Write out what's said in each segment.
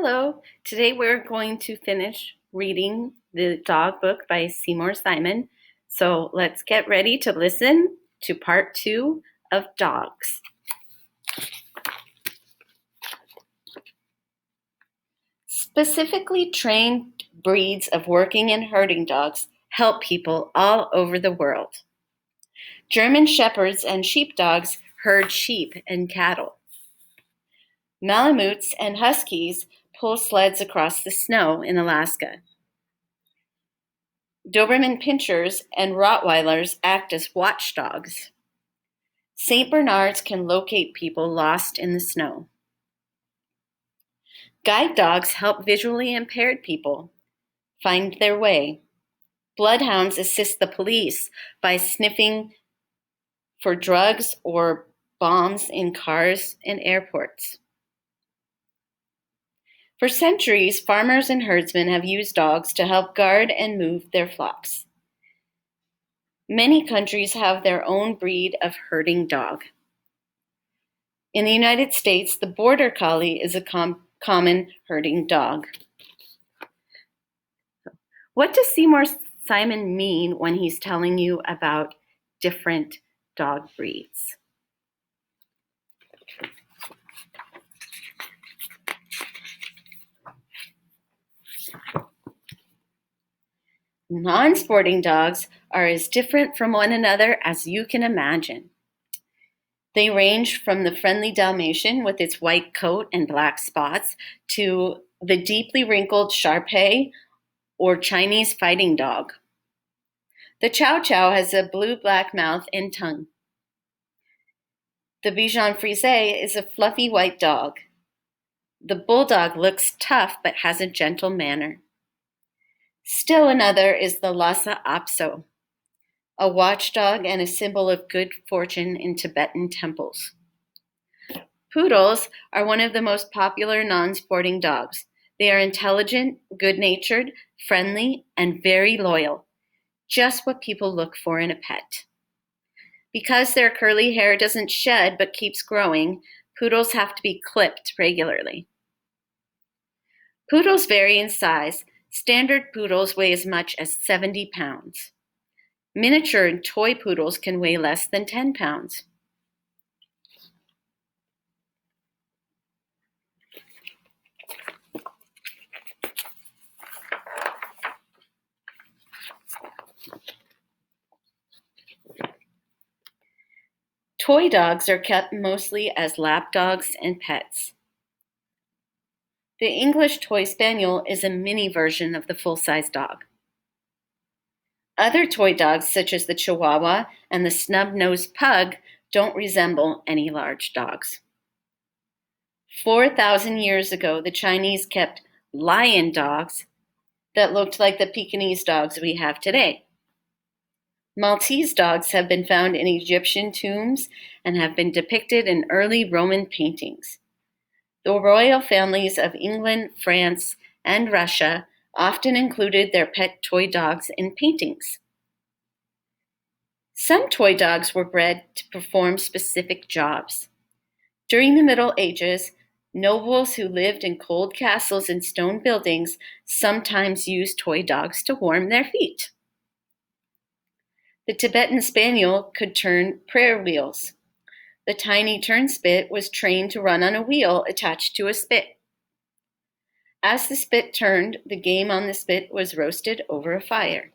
Hello. Today we're going to finish reading the dog book by Seymour Simon. So let's get ready to listen to part 2 of Dogs. Specifically trained breeds of working and herding dogs help people all over the world. German shepherds and sheepdogs herd sheep and cattle. Malamutes and huskies pull sleds across the snow in Alaska. Doberman pinschers and Rottweilers act as watchdogs. St. Bernards can locate people lost in the snow. Guide dogs help visually impaired people find their way. Bloodhounds assist the police by sniffing for drugs or bombs in cars and airports. For centuries, farmers and herdsmen have used dogs to help guard and move their flocks. Many countries have their own breed of herding dog. In the United States, the Border Collie is a common herding dog. What does Seymour Simon mean when he's telling you about different dog breeds? Non-sporting dogs are as different from one another as you can imagine. They range from the friendly Dalmatian with its white coat and black spots to the deeply wrinkled Shar-Pei or Chinese fighting dog. The Chow Chow has a blue-black mouth and tongue. The Bichon Frise is a fluffy white dog. The Bulldog looks tough but has a gentle manner. Still another is the Lhasa Apso, a watchdog and a symbol of good fortune in Tibetan temples. Poodles are one of the most popular non-sporting dogs. They are intelligent, good-natured, friendly, and very loyal. Just what people look for in a pet. Because their curly hair doesn't shed but keeps growing, poodles have to be clipped regularly. Poodles vary in size. Standard poodles weigh as much as 70 pounds. Miniature and toy poodles can weigh less than 10 pounds. Toy dogs are kept mostly as lap dogs and pets. The English Toy Spaniel is a mini version of the full-size dog. Other toy dogs, such as the Chihuahua and the snub-nosed pug, don't resemble any large dogs. 4,000 years ago, the Chinese kept lion dogs that looked like the Pekingese dogs we have today. Maltese dogs have been found in Egyptian tombs and have been depicted in early Roman paintings. The royal families of England, France, and Russia often included their pet toy dogs in paintings. Some toy dogs were bred to perform specific jobs. During the Middle Ages, nobles who lived in cold castles and stone buildings sometimes used toy dogs to warm their feet. The Tibetan Spaniel could turn prayer wheels. The tiny turnspit was trained to run on a wheel attached to a spit. As the spit turned, the game on the spit was roasted over a fire.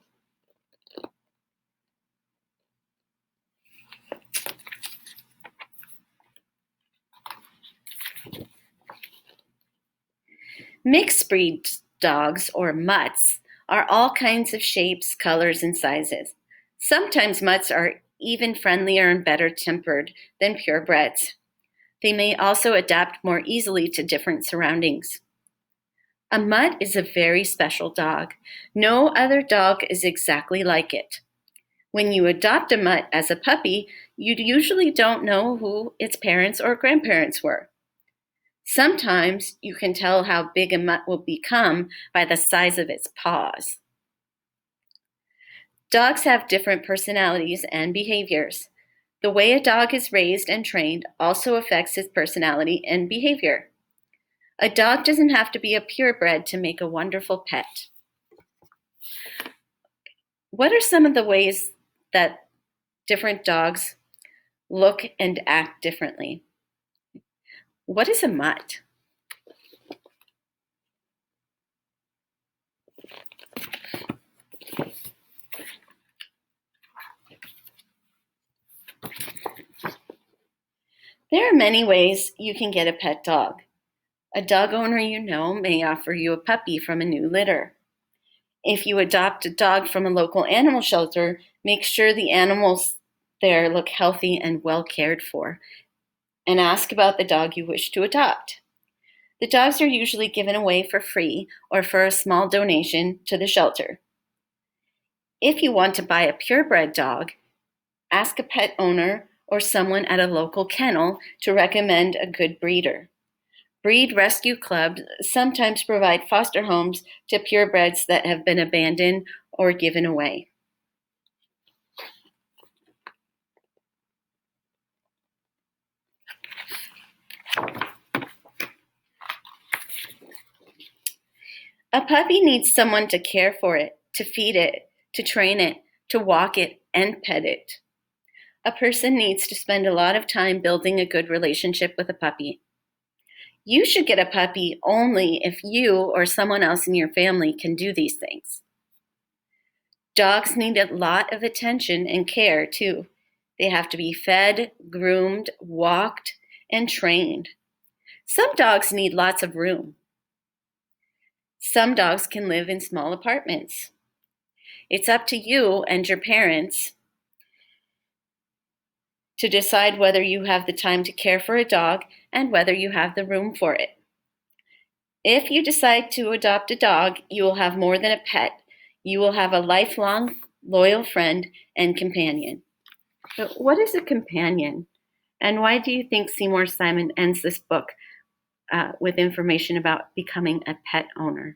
Mixed breed dogs, or mutts, are all kinds of shapes, colors, and sizes. Sometimes mutts are even friendlier and better tempered than purebreds. They may also adapt more easily to different surroundings. A mutt is a very special dog. No other dog is exactly like it. When you adopt a mutt as a puppy, you usually don't know who its parents or grandparents were. Sometimes you can tell how big a mutt will become by the size of its paws. Dogs have different personalities and behaviors. The way a dog is raised and trained also affects his personality and behavior. A dog doesn't have to be a purebred to make a wonderful pet. What are some of the ways that different dogs look and act differently? What is a mutt? There are many ways you can get a pet dog. A dog owner you know may offer you a puppy from a new litter. If you adopt a dog from a local animal shelter, make sure the animals there look healthy and well cared for, and ask about the dog you wish to adopt. The dogs are usually given away for free or for a small donation to the shelter. If you want to buy a purebred dog, ask a pet owner or someone at a local kennel to recommend a good breeder. Breed rescue clubs sometimes provide foster homes to purebreds that have been abandoned or given away. A puppy needs someone to care for it, to feed it, to train it, to walk it, and pet it. A person needs to spend a lot of time building a good relationship with a puppy. You should get a puppy only if you or someone else in your family can do these things. Dogs need a lot of attention and care too. They have to be fed, groomed, walked, and trained. Some dogs need lots of room. Some dogs can live in small apartments. It's up to you and your parents to decide whether you have the time to care for a dog and whether you have the room for it. If you decide to adopt a dog, you will have more than a pet. You will have a lifelong, loyal friend and companion. But what is a companion? And why do you think Seymour Simon ends this book with information about becoming a pet owner?